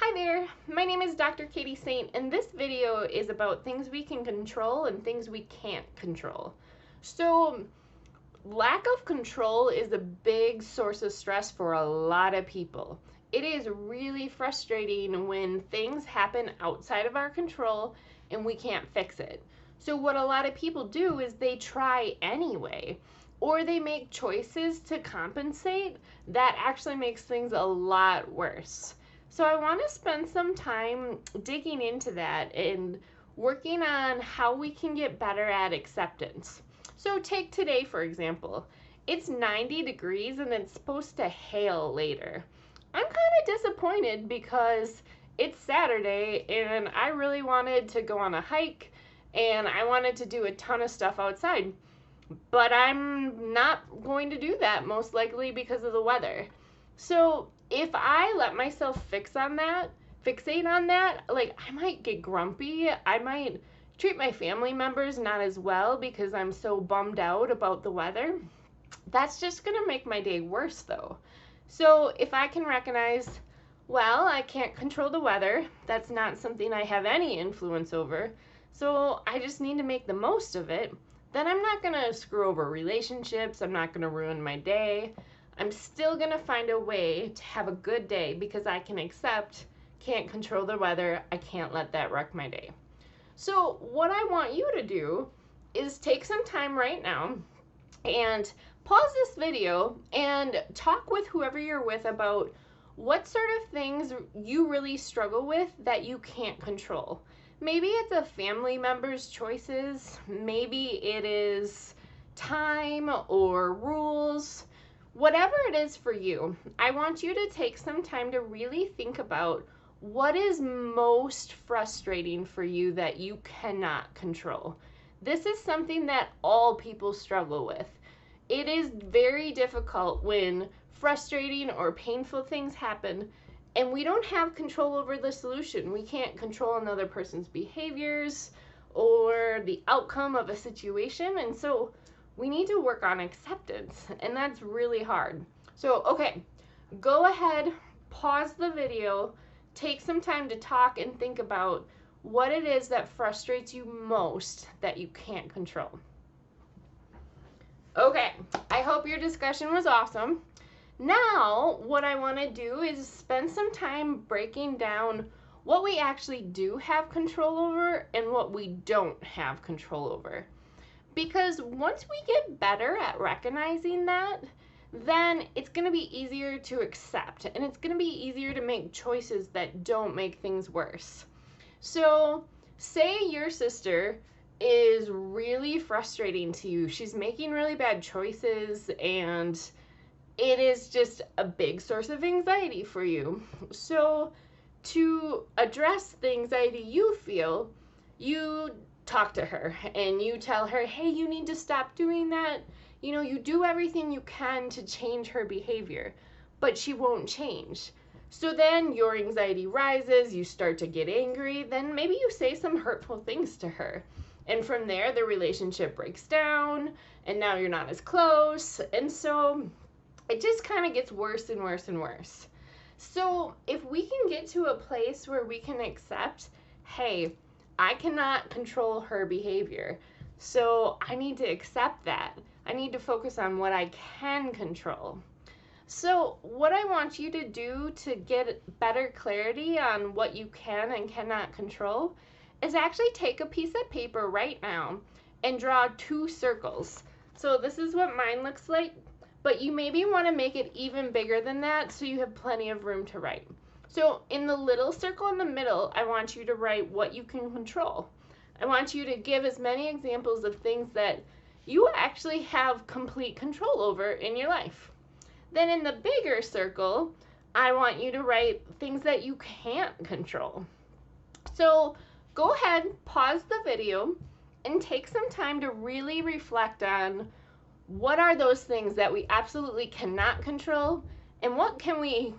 Hi there, my name is Dr. Katie Saint, and this video is about things we can control and things we can't control. So, lack of control is a big source of stress for a lot of people. It is really frustrating when things happen outside of our control and we can't fix it. So what a lot of people do is they try anyway, or they make choices to compensate that actually makes things a lot worse. So I want to spend some time digging into that and working on how we can get better at acceptance. So take today, for example. It's 90 degrees and it's supposed to hail later. I'm kind of disappointed because it's Saturday and I really wanted to go on a hike and I wanted to do a ton of stuff outside. But I'm not going to do that most likely because of the weather. So if I let myself fixate on that, like I might get grumpy. I might treat my family members not as well because I'm so bummed out about the weather. That's just gonna make my day worse though. So if I can recognize, well, I can't control the weather, that's not something I have any influence over, so I just need to make the most of it, then I'm not gonna screw over relationships, I'm not gonna ruin my day. I'm still gonna find a way to have a good day because I can accept, can't control the weather, I can't let that wreck my day. So what I want you to do is take some time right now and pause this video and talk with whoever you're with about what sort of things you really struggle with that you can't control. Maybe it's a family member's choices, maybe it is time or rules. Whatever it is for you, I want you to take some time to really think about what is most frustrating for you that you cannot control. This is something that all people struggle with. It is very difficult when frustrating or painful things happen and we don't have control over the solution. We can't control another person's behaviors or the outcome of a situation, and so we need to work on acceptance, and that's really hard. So, okay, go ahead, pause the video, take some time to talk and think about what it is that frustrates you most that you can't control. Okay, I hope your discussion was awesome. Now, what I want to do is spend some time breaking down what we actually do have control over and what we don't have control over. Because once we get better at recognizing that, then it's going to be easier to accept and it's going to be easier to make choices that don't make things worse. So, say your sister is really frustrating to you. She's making really bad choices and it is just a big source of anxiety for you. So, to address the anxiety you feel, you talk to her and you tell her, hey, you need to stop doing that. You know, you do everything you can to change her behavior, but she won't change. So then your anxiety rises, you start to get angry, then maybe you say some hurtful things to her. And from there, the relationship breaks down, and now you're not as close. And so it just kind of gets worse and worse and worse. So if we can get to a place where we can accept, hey, I cannot control her behavior, so I need to accept that. I need to focus on what I can control. So what I want you to do to get better clarity on what you can and cannot control is actually take a piece of paper right now and draw 2 circles. So this is what mine looks like, but you maybe want to make it even bigger than that so you have plenty of room to write. So in the little circle in the middle, I want you to write what you can control. I want you to give as many examples of things that you actually have complete control over in your life. Then in the bigger circle, I want you to write things that you can't control. So go ahead, pause the video, and take some time to really reflect on what are those things that we absolutely cannot control and what can we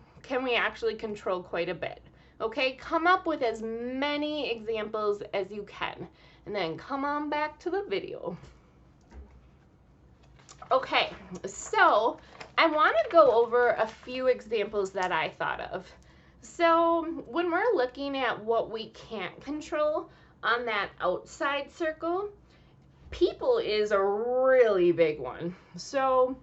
actually control quite a bit. Okay, come up with as many examples as you can and then come on back to the video. Okay, so I want to go over a few examples that I thought of. So when we're looking at what we can't control on that outside circle, people is a really big one. So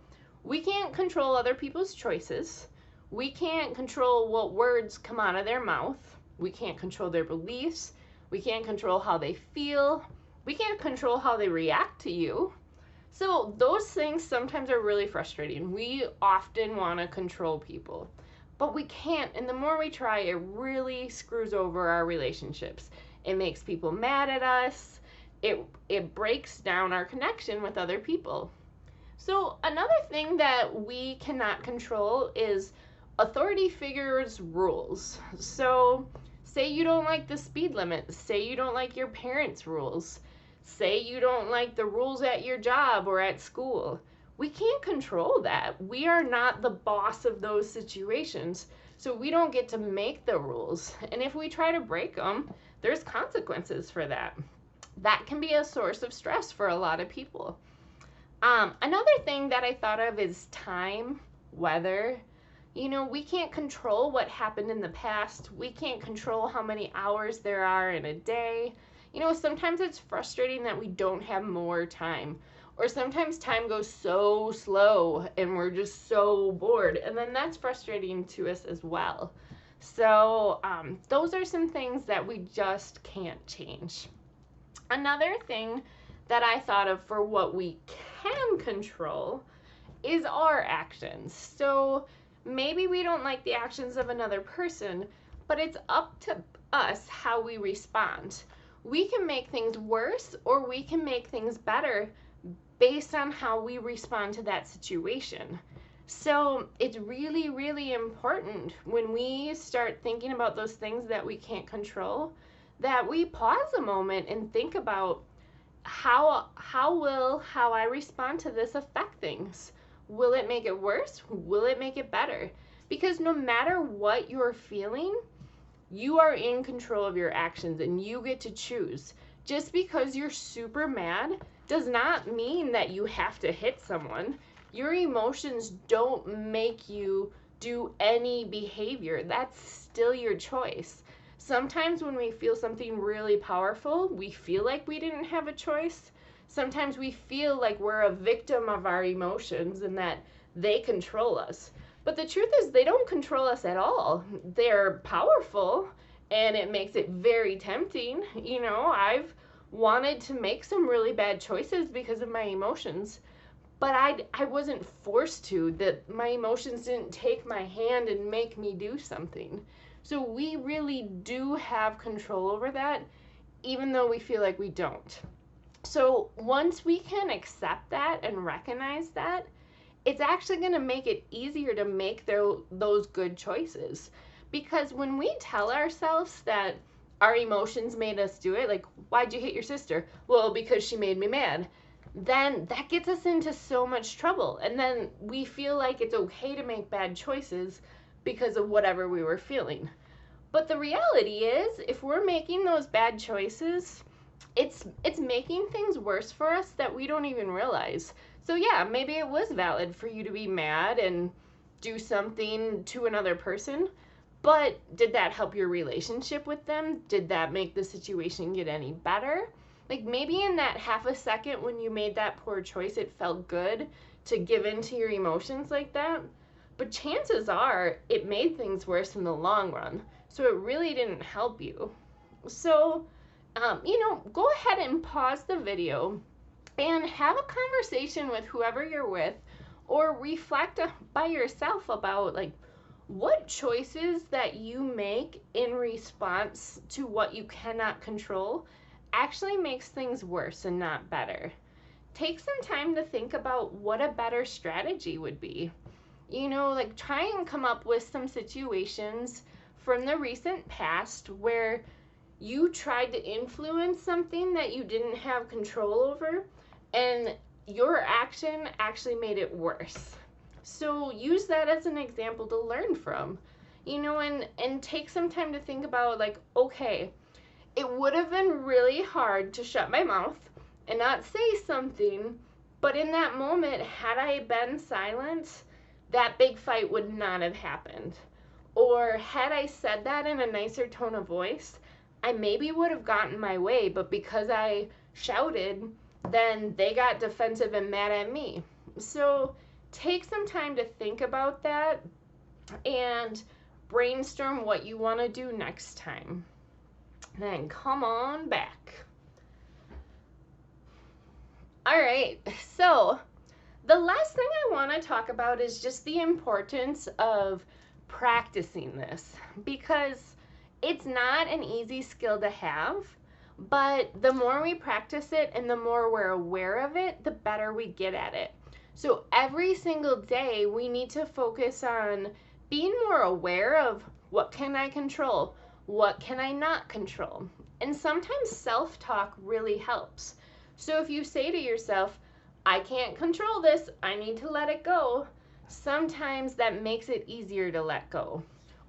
we can't control other people's choices. We can't control what words come out of their mouth. We can't control their beliefs. We can't control how they feel. We can't control how they react to you. So those things sometimes are really frustrating. We often want to control people, but we can't. And the more we try, it really screws over our relationships. It makes people mad at us. It breaks down our connection with other people. So another thing that we cannot control is authority figures' rules. So say you don't like the speed limit, say you don't like your parents' rules, say you don't like the rules at your job or at school. We can't control that. We are not the boss of those situations. So we don't get to make the rules. And if we try to break them, there's consequences for that. That can be a source of stress for a lot of people. Another thing that I thought of is time, weather. You know, we can't control what happened in the past. We can't control how many hours there are in a day. You know, sometimes it's frustrating that we don't have more time. Or sometimes time goes so slow and we're just so bored. And then that's frustrating to us as well. So those are some things that we just can't change. Another thing that I thought of for what we can control is our actions. So maybe we don't like the actions of another person, but it's up to us how we respond. We can make things worse or we can make things better based on how we respond to that situation. So it's really, really important when we start thinking about those things that we can't control, that we pause a moment and think about how will how I respond to this affect things? Will it make it worse? Will it make it better? Because no matter what you're feeling, you are in control of your actions and you get to choose. Just because you're super mad does not mean that you have to hit someone. Your emotions don't make you do any behavior. That's still your choice. Sometimes when we feel something really powerful, we feel like we didn't have a choice. Sometimes we feel like we're a victim of our emotions and that they control us. But the truth is, they don't control us at all. They're powerful and it makes it very tempting. You know, I've wanted to make some really bad choices because of my emotions, but I wasn't forced to. That my emotions didn't take my hand and make me do something. So we really do have control over that, even though we feel like we don't. So once we can accept that and recognize that, it's actually going to make it easier to make those good choices. Because when we tell ourselves that our emotions made us do it, like, why'd you hit your sister? Well, because she made me mad. Then that gets us into so much trouble. And then we feel like it's okay to make bad choices because of whatever we were feeling. But the reality is, if we're making those bad choices, it's making things worse for us that we don't even realize. So yeah, maybe it was valid for you to be mad and do something to another person, but did that help your relationship with them? Did that make the situation get any better? Like maybe in that half a second when you made that poor choice, it felt good to give in to your emotions like that. But chances are it made things worse in the long run. So it really didn't help you. So, go ahead and pause the video and have a conversation with whoever you're with, or reflect by yourself about like what choices that you make in response to what you cannot control actually makes things worse and not better. Take some time to think about what a better strategy would be. Like try and come up with some situations from the recent past where you tried to influence something that you didn't have control over and your action actually made it worse. So use that as an example to learn from, and take some time to think about like, okay, it would have been really hard to shut my mouth and not say something, but in that moment, had I been silent, that big fight would not have happened. Or had I said that in a nicer tone of voice, I maybe would have gotten my way, but because I shouted, then they got defensive and mad at me. So take some time to think about that and brainstorm what you want to do next time. Then come on back. All right, so the last thing I want to talk about is just the importance of practicing this, because it's not an easy skill to have, but the more we practice it and the more we're aware of it, the better we get at it. So every single day we need to focus on being more aware of what can I control, what can I not control. And sometimes self-talk really helps. So if you say to yourself, I can't control this, I need to let it go, sometimes that makes it easier to let go.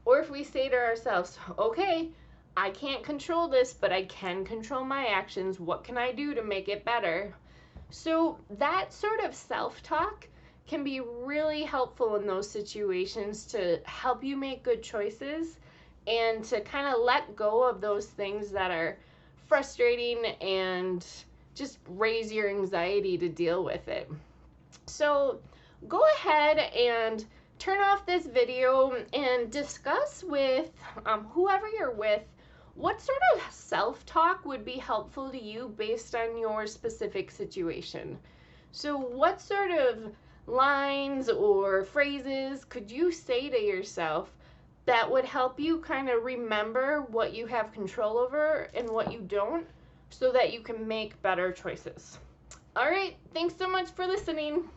Or if we say to ourselves, okay, I can't control this, but I can control my actions, what can I do to make it better? So that sort of self-talk can be really helpful in those situations to help you make good choices and to kind of let go of those things that are frustrating and just raise your anxiety to deal with it. So go ahead and turn off this video and discuss with whoever you're with what sort of self-talk would be helpful to you based on your specific situation. So what sort of lines or phrases could you say to yourself that would help you kind of remember what you have control over and what you don't, so that you can make better choices? All right, thanks so much for listening.